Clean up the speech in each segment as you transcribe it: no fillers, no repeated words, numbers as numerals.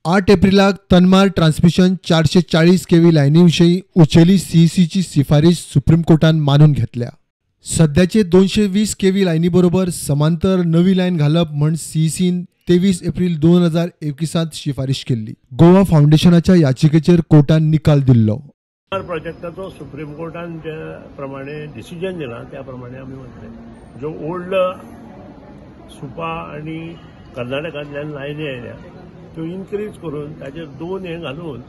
8 एप्रिलाक तन्मार transmission 440 kV लायनीविषयी उचेली सीईसीची शिफारस supreme कोर्टान मानून घेतल्या। सध्याचे 220 केव्ही लायनी बरोबर समांतर नवी लायन घालप म्हण सीईसीन 23 एप्रिल 2021 शिफारस केल्ली। गोवा फाउंडेशनाच्या याचिकेचेर कोर्टान निकाल दिल्लो। प्रोजेक्टाचो सुप्रीम कोर्टान जे प्रमाणे डिसिजन दिला त्या प्रमाणे आम्ही म्हणले जो ओल्ड सुपा आणि कर्नाटकांतल्यान लायनी आयल्या त्यो इन्क्रीज करून ताचेर 2 हे घालून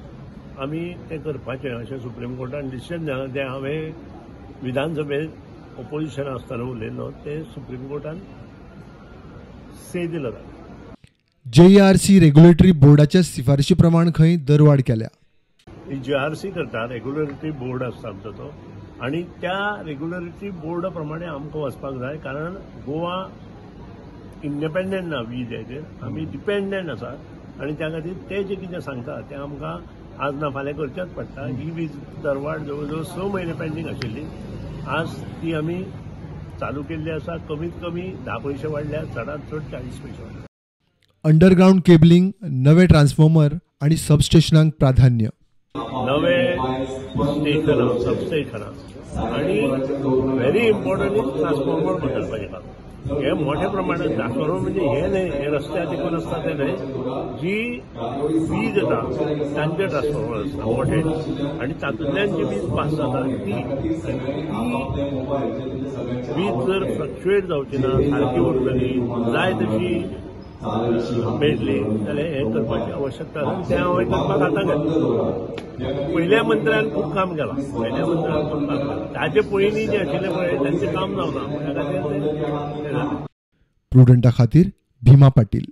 आमी ते करपाचें अशें सुप्रीम कोर्टान डिसिजन दिलां। ते हांवें विधानसभेत ओपोजिशन आसतना उलयलो ते सुप्रीम कोर्टान से दिलो। JRC रेग्युलेटरी बोर्डाच्या शिफारशी प्रमाण खंय दरवाड केल्या। JRC करता रेग्युलेटरी बोर्ड आसता आमचो तो आनी त्या रेग्युलेटरी बोर्ड प्रमाणे आमकां वचपाक जाय कारण गोवा इंडिपेंडंट ना वीज हेचेर आमी डिपेंडंट आसा आनी त्या खातीर ते जे कितें सांगता ते आमकां आज ना फाल्यां करचेच पडटा। ही वीज दरवाड जवळ जवळ 6 म्हयने पेंडींग आशिल्ली, आज ती आमी चालू केल्ली आसा। कमीत कमी 10 पैसे वाडल्या, चडांत चड 40 पैसे वाडल्या। अंडरग्राउंड केबलिंग, नवे ट्रान्सफॉर्मर आणि सबस्टेशनांक प्राधान्य। नवे स्टेशनां सबस्टेशनां आणि व्हेरी इम्पॉर्टंट ट्रान्सफॉर्मर बदलपाचें काम हे मोठ्या प्रमाणात दाखोवप म्हणजे हे न्हय हे रस्त्यार देखून आसता ते न्हय जी वीज येता तांचे ट्रान्सफॉर्मर आसता मोठे आनी तातूंतल्यान जी वीज पास जाता ती वीज जर फ्लक्च्युएट जावची ना सारकी उरतली जाय तशी मेळटली जाल्यार हें करपाची आवश्यकता आसा। तें हांवें करपाक आतां घेतलें। पयल्या मंत्र्यान खूब काम केलां, पयल्या मंत्र्यान खूब काम केलां। ताचे पयलीं जे आशिल्ले पळय तांचें काम जावना त्या खातीर प्रुडंटा खातीर भीमा पाटील।